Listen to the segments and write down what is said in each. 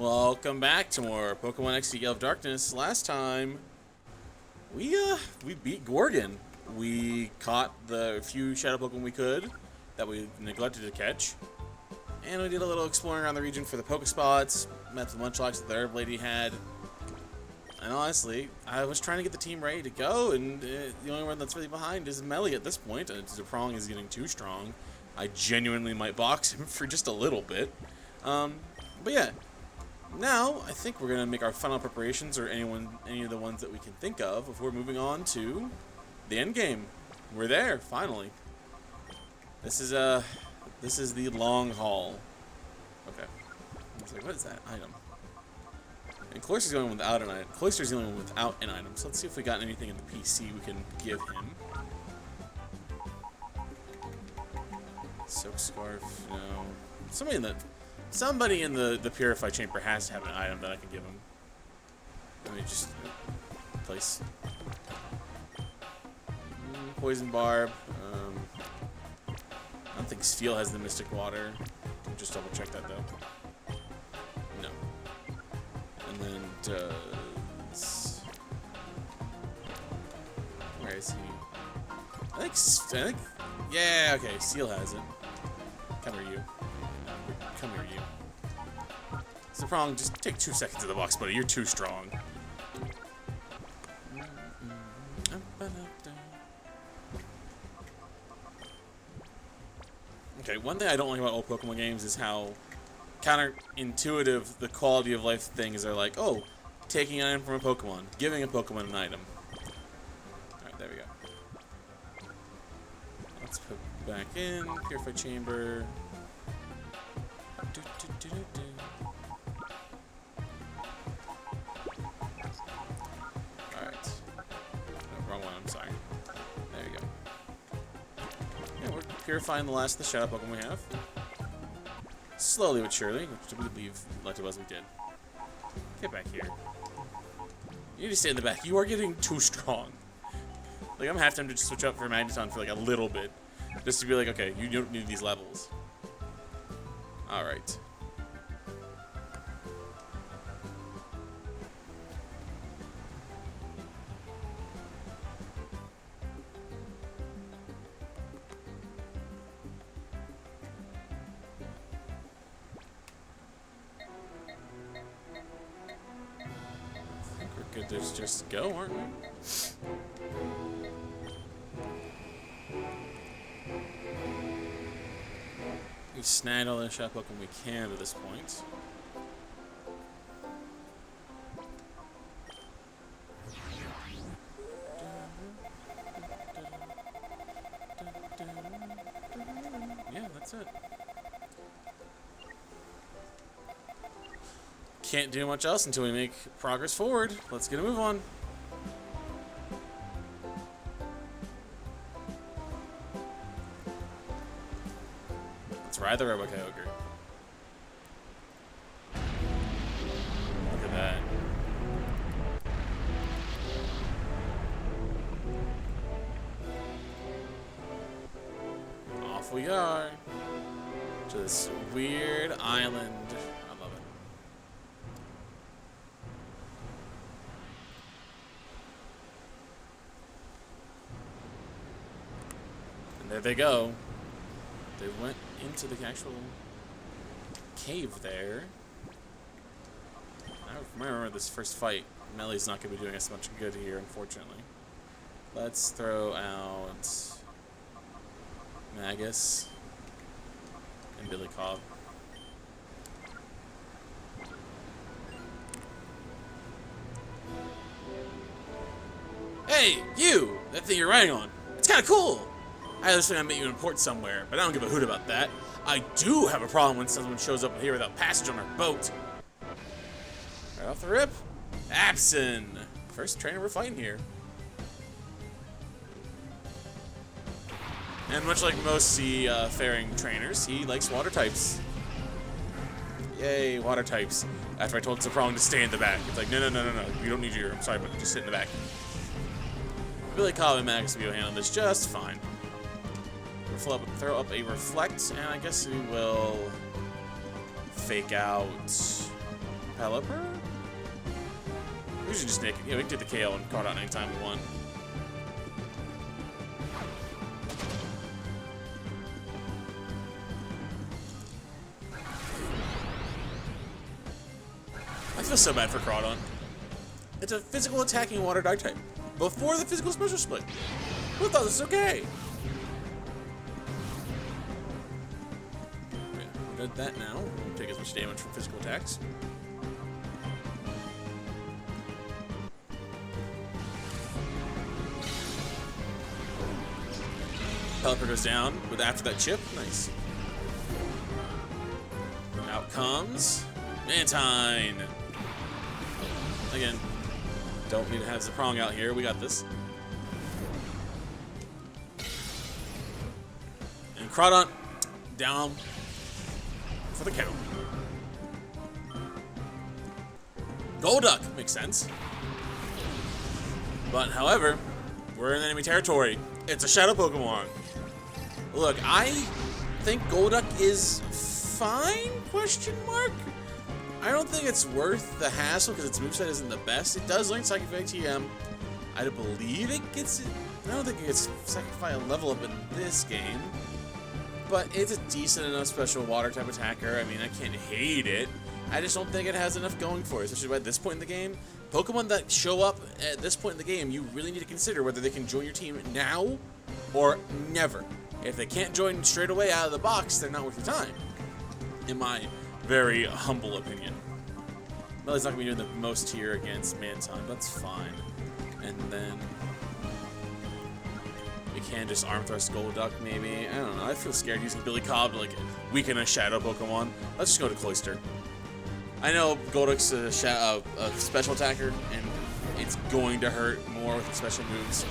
Welcome back to more Pokemon XD Gale of Darkness. Last time, we beat Gorgon. We caught the few Shadow Pokemon we could that we neglected to catch. And we did a little exploring around the region for the Pokespots, met the Munchlax that the Herb Lady had. And honestly, I was trying to get the team ready to go, and the only one that's really behind is Melly at this point. Zaprong is getting too strong. I genuinely might box him for just a little bit. But yeah. Now, I think we're going to make our final preparations, or any of the ones that we can think of, before moving on to the end game. We're there, finally. This is the long haul. Okay. I was like, what is that item? And Cloyster's going without an item. Cloyster's the only one without an item, so let's see if we got anything in the PC we can give him. Soak Scarf, no. Somebody in the Purify Chamber has to have an item that I can give him. Let me just place Poison Barb. I don't think Steel has the Mystic Water. I'll just double check that though. No. And then does where is he? I think yeah. Okay, Steel has it. Come here, you. Come here, you. Zaprong, just take 2 seconds of the box, buddy. You're too strong. Okay, one thing I don't like about old Pokemon games is how counterintuitive the quality of life things are. Like, oh, taking an item from a Pokemon, giving a Pokemon an item. Alright, there we go. Let's put it back in. Purify Chamber. Alright. No, wrong one, I'm sorry. There you go. Yeah, we're purifying the last of the Shadow Pokemon we have. Slowly but surely, which we believe like it was we did. Get back here. You need to stay in the back. You are getting too strong. Like, I'm half tempted to switch up for Magneton for like a little bit. Just to be like, okay, you don't need these levels. Alright. I think we're good to just go, aren't we? We snagged all the shop Pokemon we can to this point. Yeah, that's it. Can't do much else until we make progress forward. Let's get a move on. Ride the Robo Kyogre. Look at that. Off we are to this weird island. I love it. And there they go. They went into the actual cave there. I remember this first fight. Melly's not going to be doing us much good here, unfortunately. Let's throw out Magus and Billy Cobb. Hey, you! That thing you're riding on. It's kind of cool! I had this thing I met you in port somewhere, but I don't give a hoot about that. I do have a problem when someone shows up here without passage on our boat. Right off the rip, Abson. First trainer we're fighting here. And much like most seafaring trainers, he likes water types. Yay, water types. After I told Zaprong to stay in the back. It's like, no. You don't need your, I'm sorry, but just sit in the back. Billy Cobb and Magus will handle this just fine. Throw up a Reflect, and I guess we will fake out Pelipper? We should just nick it. Yeah, we can do the KO and caught out anytime we want. I feel so bad for Crawdon. It's a physical attacking water dog type. Before the physical special split. Who thought this was okay? Yeah, we did that now. Won't take as much damage from physical attacks. Pelipper goes down with after that chip. Nice. Out comes Mantine. Again, don't need to have the prong out here. We got this. And Crawdon down for the count. Golduck makes sense. But, however, we're in enemy territory. It's a shadow Pokemon. Look, I think Golduck is fine? Question mark? I don't think it's worth the hassle because its moveset isn't the best. It does learn Psychic TM. I believe it gets it. I don't think it gets Sacrifice a level up in this game. But it's a decent enough special water type attacker. I mean, I can't hate it. I just don't think it has enough going for it, especially by this point in the game. Pokemon that show up at this point in the game, you really need to consider whether they can join your team now or never. If they can't join straight away out of the box, they're not worth your time. In my very humble opinion. Melly's not going to be doing the most here against Mantine. That's fine. And then we can just Arm Thrust Golduck, maybe. I don't know. I feel scared using Billy Cobb to like weaken a Shadow Pokemon. Let's just go to Cloyster. I know Golduck's a special attacker, and it's going to hurt more with the special moves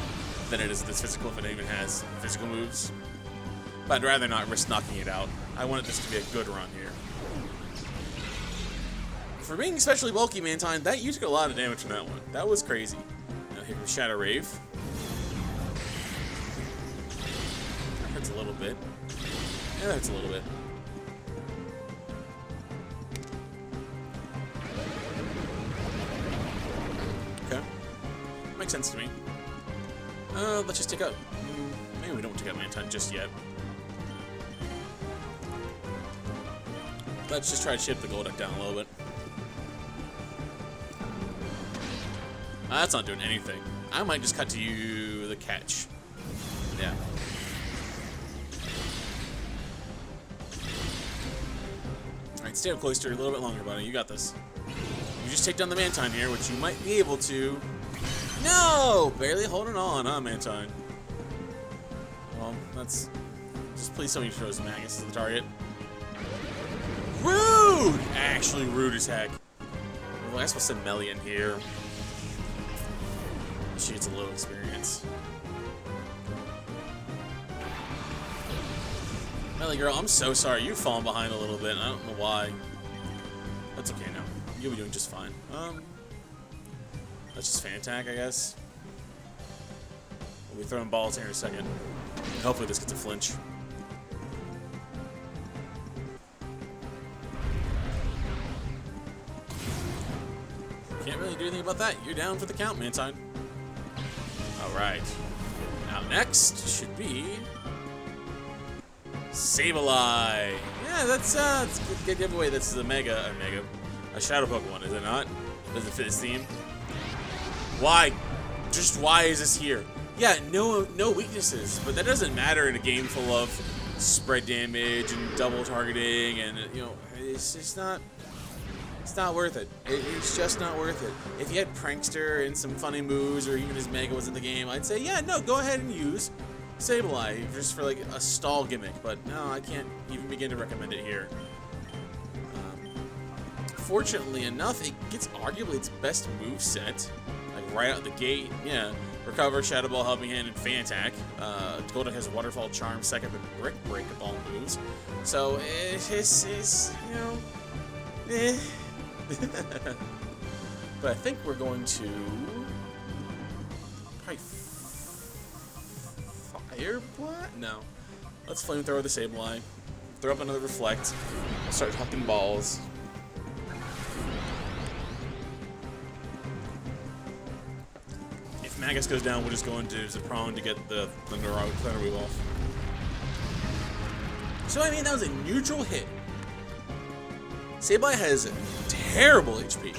than it is this physical if it even has physical moves. But I'd rather not risk knocking it out. I wanted this to be a good run here. For being especially bulky, Mantine, you took a lot of damage from that one. That was crazy. Now here comes Shadow Rave. That hurts a little bit. Yeah, that hurts a little bit. Okay. Makes sense to me. Let's just take out... Maybe we don't take out Mantine just yet. Let's just try to chip the Golduck down a little bit. That's not doing anything. I might just cut to you the catch. Yeah. Alright, stay up Cloyster a little bit longer, buddy. You got this. You just take down the Mantine here, which you might be able to. No! Barely holding on, huh, Mantine? Well, that's... Just please somebody throws Magus as the target. Rude! Actually rude as heck. Well, I guess we'll send Melly in here. She gets a little experience. Melly girl, I'm so sorry. You've fallen behind a little bit, and I don't know why. That's okay now. You'll be doing just fine. Let's just fan attack, I guess. We'll be throwing balls here in a second. Hopefully this gets a flinch. Can't really do anything about that. You're down for the count, Mantine. Alright. Now next should be Sableye. Yeah, that's a good giveaway. This is a Shadow Pokemon, is it not? Does it fit his theme? Why? Just why is this here? Yeah, no weaknesses, but that doesn't matter in a game full of spread damage and double targeting, and you know, it's just not. It's not worth it. It's just not worth it. If you had Prankster and some funny moves, or even his Mega was in the game, I'd say, yeah, no, go ahead and use Sableye just for like a stall gimmick. But no, I can't even begin to recommend it here. Fortunately enough, it gets arguably its best move set, like right out the gate. Yeah, Recover, Shadow Ball, Helping Hand, and Fan Attack. Golduck has Waterfall, Charm, Second, and Brick Break of all moves. So it's you know, eh. But I think we're going to probably Fire Blast? No. Let's Flamethrower the Sableye. Throw up another Reflect. Start hucking balls. Magus goes down, we'll just go into Zaprone to get the Thunder Wave off. So, I mean, that was a neutral hit. Sableye has terrible HP.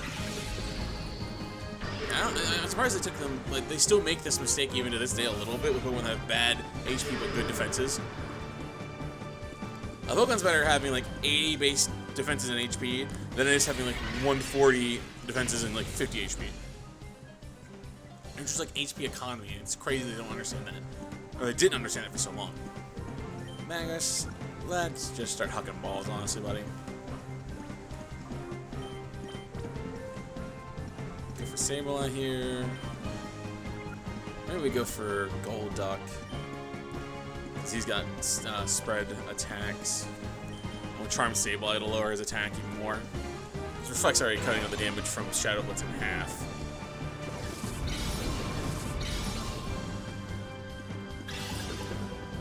I'm surprised they took them, like, they still make this mistake even to this day a little bit with Pokemon that have bad HP but good defenses. Pokemon's better having, like, 80 base defenses and HP than it is having, like, 140 defenses and, like, 50 HP. It's just, like, HP economy, and it's crazy they don't understand that. Or they didn't understand it for so long. Magus, let's just start hucking balls, honestly, buddy. Go for Sableye here. Maybe we go for Golduck. Because he's got spread attacks. We'll Charm Sableye to lower his attack even more. His Reflect's already cutting out the damage from Shadow Blitz in half.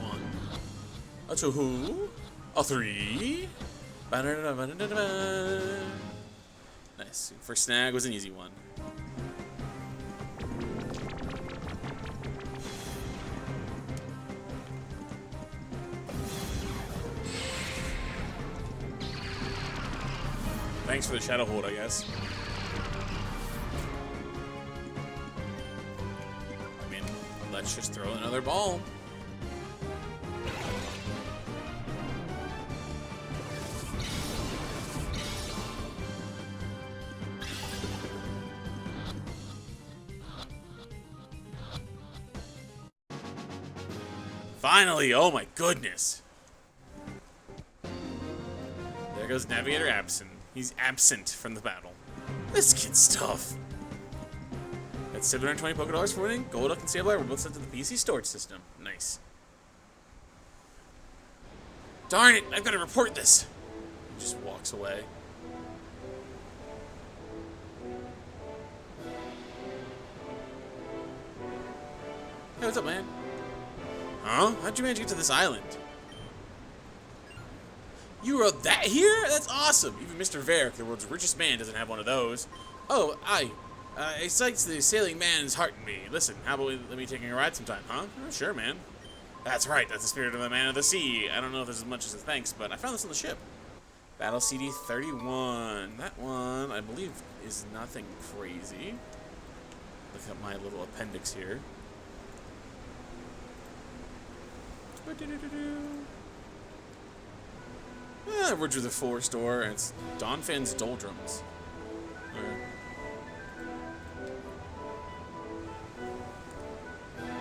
One. A two. A three. Nice. First snag was an easy one. Thanks for the Shadow Hold, I guess. I mean, let's just throw another ball. Finally! Oh my goodness! There goes Navigator absent. He's absent from the battle. This kid's tough. That's 720 Pokédollars for winning. Golduck and Sableye were both sent to the PC storage system. Nice. Darn it! I've got to report this. He just walks away. Hey, what's up, man? Huh? How'd you manage to get to this island? You wrote that here? That's awesome! Even Mr. Varric, the world's richest man, doesn't have one of those. Oh, it excites the sailing man's heart in me. Listen, how about let me taking a ride sometime, huh? Oh, sure, man. That's right, that's the spirit of the man of the sea. I don't know if there's as much as a thanks, but I found this on the ship. Battle CD 31. That one, I believe, is nothing crazy. Look at my little appendix here. Words with the full store, and it's Donphan's Doldrums.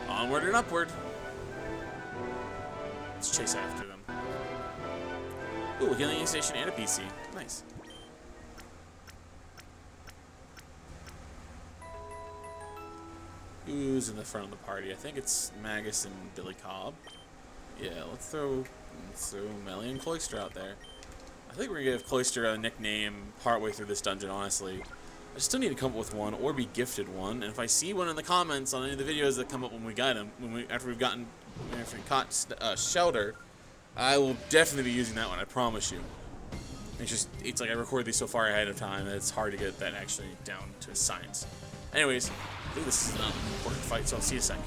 Onward and upward. Let's chase after them. Ooh, healing station and a PC. Nice. Who's in the front of the party? I think it's Magus and Billy Cobb. Yeah, let's throw Melly and Cloyster out there. I think we're gonna give Cloyster a nickname partway through this dungeon, honestly. I still need to come up with one or be gifted one, and if I see one in the comments on any of the videos that come up when we got him, after we caught Shelter, I will definitely be using that one, I promise you. It's like I record these so far ahead of time that it's hard to get that actually down to science. Anyways, I think this is not an important fight, so I'll see you in a sec.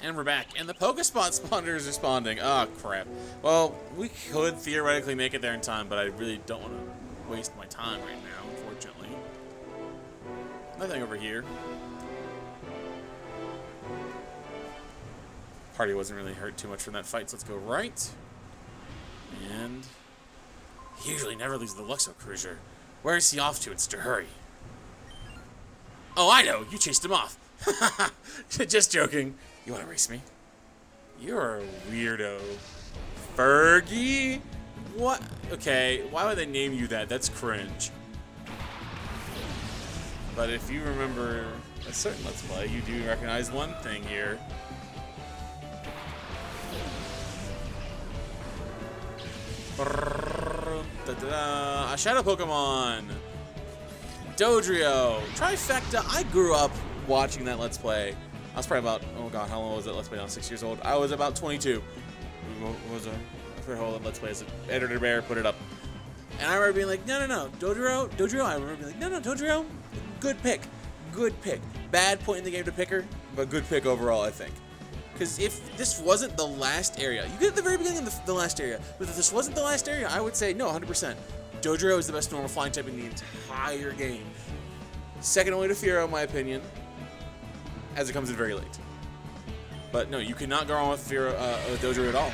And we're back, and the Pokespot spawner is responding. Oh, crap. Well, we could theoretically make it there in time, but I really don't want to waste my time right now, unfortunately. Nothing over here. Party wasn't really hurt too much from that fight, so let's go right. And he usually never leaves the Luxo Cruiser. Where is he off to? It's to hurry. Oh, I know. You chased him off. Just joking. You want to race me? You're a weirdo. Fergie? What? Okay, why would they name you that? That's cringe. But if you remember a certain Let's Play, you do recognize one thing here. A Shadow Pokemon! Dodrio, trifecta. I grew up watching that Let's Play. I was probably about, oh god, how long was it? Let's Play now, 6 years old. I was about 22. What was it? I forget how old Let's Play is. Editor Bear put it up. And I remember being like, no, Dodrio. I remember being like, no, Dodrio, good pick. Bad point in the game to pick her, but good pick overall, I think. Because if this wasn't the last area, you get at the very beginning of the last area, but if this wasn't the last area, I would say, no, 100%. Dodrio is the best normal flying type in the entire game. Second only to Fearow, in my opinion, as it comes in very late. But no, you cannot go wrong with Dodrio at all.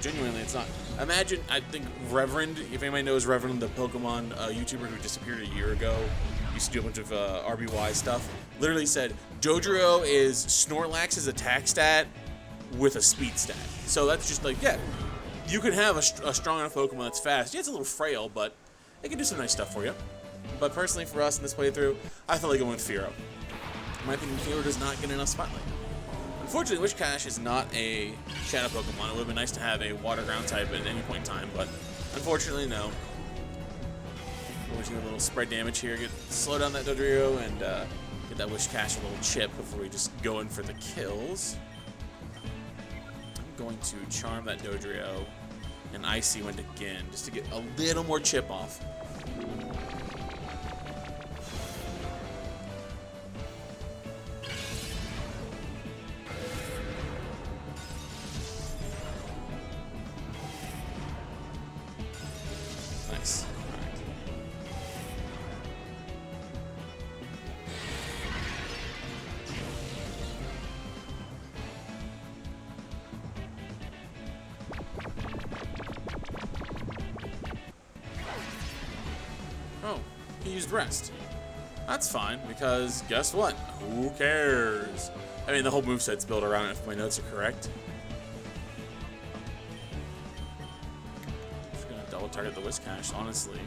Genuinely, it's not. Imagine, I think Reverend, if anybody knows Reverend, the Pokemon YouTuber who disappeared a year ago, used to do a bunch of RBY stuff, literally said, Dodrio is Snorlax's attack stat with a speed stat. So that's just like, yeah, you can have a strong enough Pokemon that's fast. Yeah, it's a little frail, but it can do some nice stuff for you. But personally, for us in this playthrough, I felt like going with Fearow. In my opinion, Fearow does not get enough spotlight. Unfortunately, Wishcash is not a Shadow Pokemon. It would have been nice to have a Water Ground type at any point in time, but unfortunately, no. We're doing a little spread damage here. Slow down that Dodrio and get that Wishcash a little chip before we just go in for the kills. I'm going to Charm that Dodrio and Icy Wind again, just to get a little more chip off. Nice. Oh, he used rest. That's fine, because guess what? Who cares? I mean, the whole moveset's built around it, if my notes are correct. Just gonna double target the Wishcash, honestly.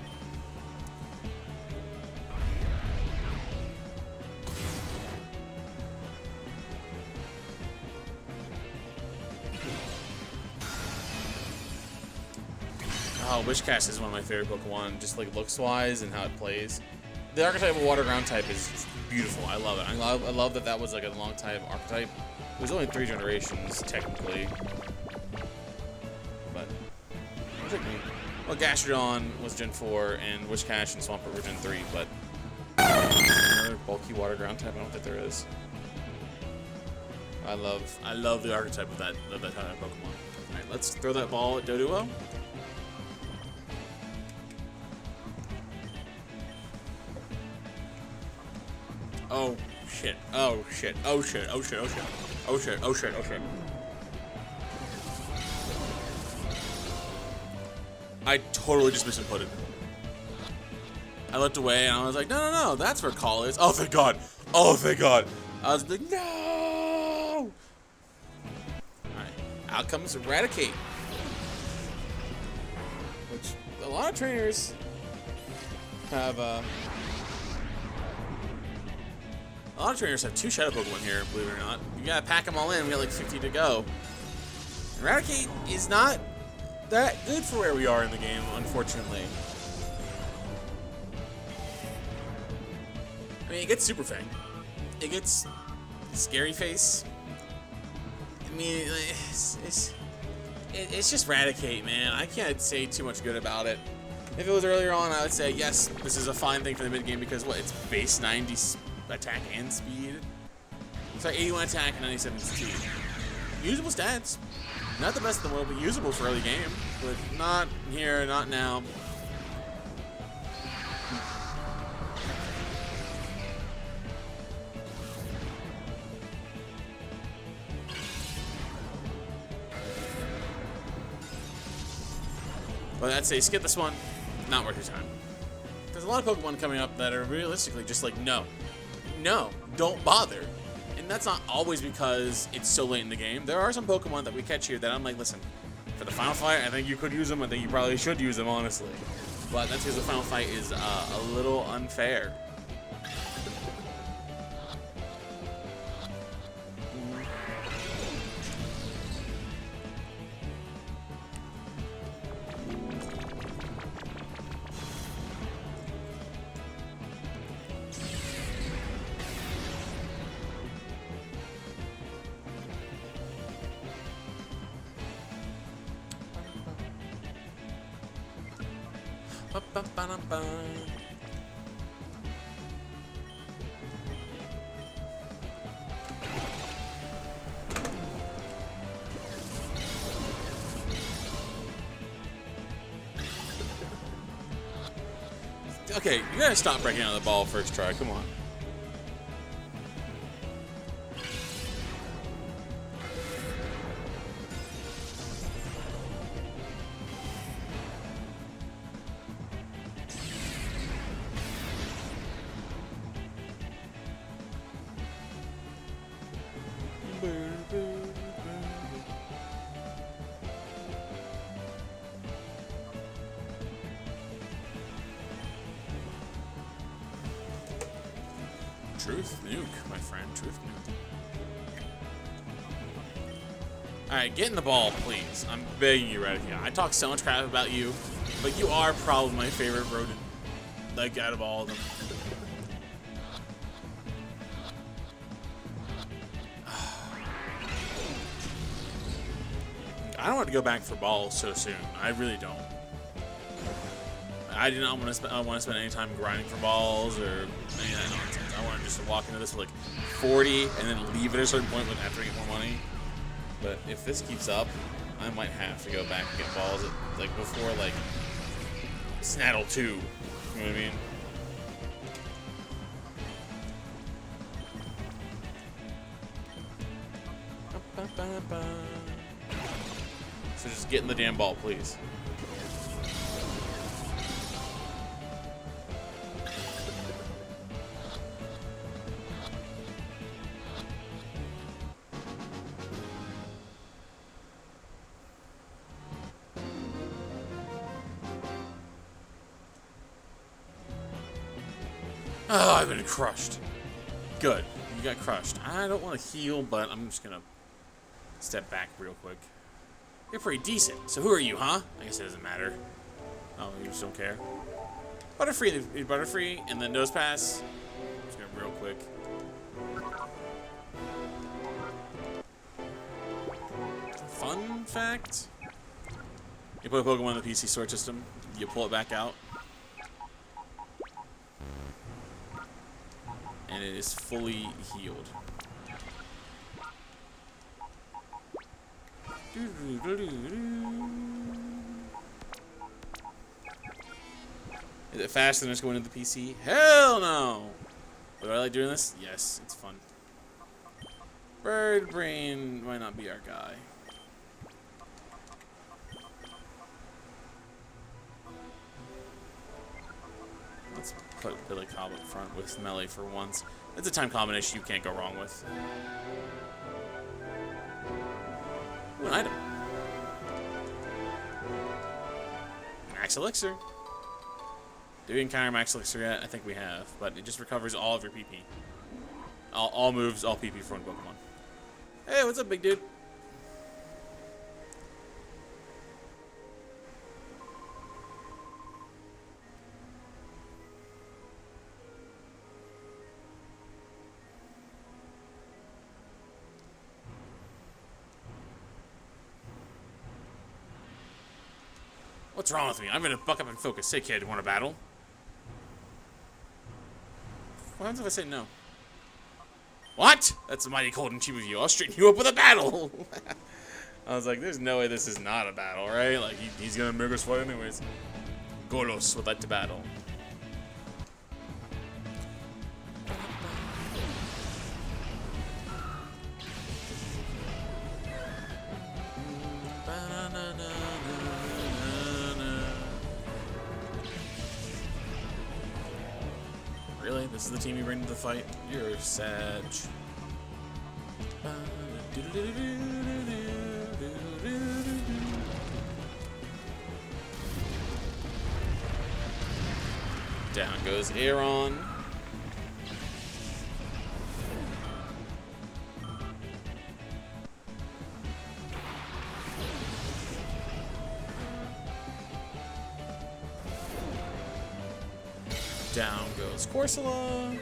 Oh, Wishcash is one of my favorite Pokemon, just like looks-wise and how it plays. The archetype of Water Ground type is just beautiful. I love it. I love that that was like a long time archetype. It was only 3 generations, technically. But, it took me. Well, Gastrodon was Gen 4, and Wishcash and Swampert were Gen 3, but another bulky Water Ground type, I don't think there is. I love the archetype of that type of Pokemon. Alright, let's throw that ball at Doduo. Oh shit, oh shit, oh shit, oh shit, oh shit, oh shit, oh shit, oh shit. I totally just misinputted. I looked away and I was like, no, that's where Call is. Oh thank god, oh thank god. I was like, no! Alright, out comes Eradicate. Which, a lot of trainers have, a lot of trainers have 2 Shadow Pokemon here, believe it or not. You gotta pack them all in, we got like 50 to go. Eradicate is not that good for where we are in the game, unfortunately. I mean, it gets Super Fang. It gets Scary Face. I mean, it's just Eradicate, man. I can't say too much good about it. If it was earlier on, I would say, yes, this is a fine thing for the mid-game because, what, it's base 90 attack and speed. It's like 81 attack and 97 speed. Usable stats. Not the best in the world, but usable for early game. But not here, not now. But I'd say skip this one. Not worth your time. There's a lot of Pokemon coming up that are realistically just like, no, don't bother. And that's not always because it's so late in the game. There are some Pokemon that we catch here that I'm like, listen, for the final fight, I think you could use them. I think you probably should use them, honestly. But that's because the final fight is a little unfair. Ba-ba-ba-da-ba. Okay, you gotta stop breaking out of the ball first try. Come on. Truth nuke, my friend. Truth nuke. Alright, get in the ball, please. I'm begging you right here. I talk so much crap about you, but you are probably my favorite rodent, like, out of all of them. I don't want to go back for balls so soon. I really don't. I do not want to spend. I don't want to spend any time grinding for balls or any of that nonsense. I want to just walk into this with like 40 and then leave at a certain point when after I get more money. But if this keeps up, I might have to go back and get balls at, like before like Snaddle 2. You know what I mean? So just get in the damn ball, please. Oh, I've been crushed. Good. You got crushed. I don't want to heal, but I'm just gonna step back real quick. You're pretty decent. So who are you, huh? I guess it doesn't matter. Oh, you just don't care. Butterfree, and then nose pass. Just gonna real quick. Fun fact: you put a Pokemon in the PC sort system, you pull it back out, and it is fully healed. Is it faster than just going into the PC? Hell no! But do I like doing this? Yes, it's fun. Bird Brain might not be our guy. Let's put Billy Cobb up front with Melee for once. It's a time combination you can't go wrong with. Ooh, an item. Max Elixir. Do we encounter Max Elixir yet? I think we have, but it just recovers all of your PP. All moves, all PP for one Pokemon. Hey, what's up, big dude? What's wrong with me? I'm gonna buck up and focus. Say, kid, want a battle? What happens if I say no? What? That's mighty cold and cheap of you. I'll straighten you up with a battle. I was like, there's no way this is not a battle, right? Like, he's gonna make us fight anyways. Golos would like to battle. Really? This is the team you bring to the fight? You're Sag. Down goes Aaron. Down goes Corsola.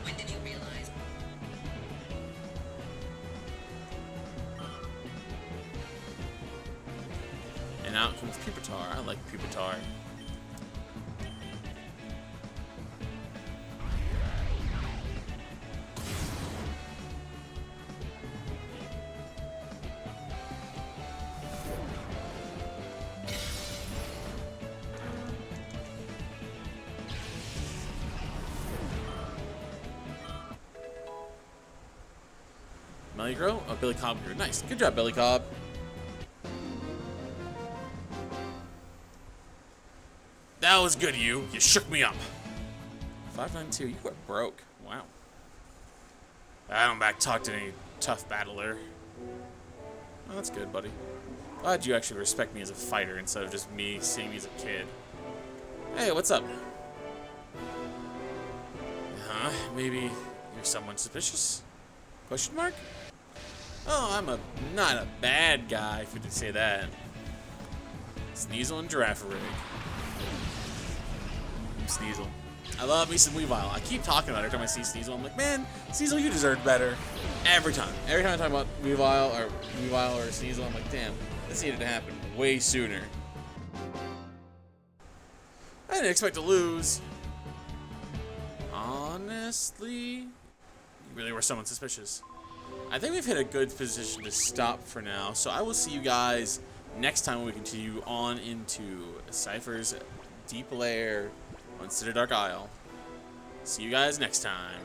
When did you realize? And out comes Pupitar. I like Pupitar. Meligro? Oh, Billy Cobb grew. Nice. Good job, Billy Cobb. That was good, you. You shook me up. 592. You were broke. Wow. I don't back talk to any tough battler. Oh, that's good, buddy. Glad you actually respect me as a fighter instead of just me seeing me as a kid. Hey, what's up? Huh? Maybe you're someone suspicious? Question mark? Oh, I'm not a bad guy if you could say that. Sneasel and Giraffe Rig. Sneasel. I love me some Weavile. I keep talking about it every time I see Sneasel. I'm like, man, Sneasel, you deserve better. Every time. Every time I talk about Weavile or Sneasel, I'm like, damn, this needed to happen way sooner. I didn't expect to lose. Honestly, you really were someone suspicious. I think we've hit a good position to stop for now, so I will see you guys next time when we continue on into Cypher's Deep Lair on Citidark Isle. See you guys next time.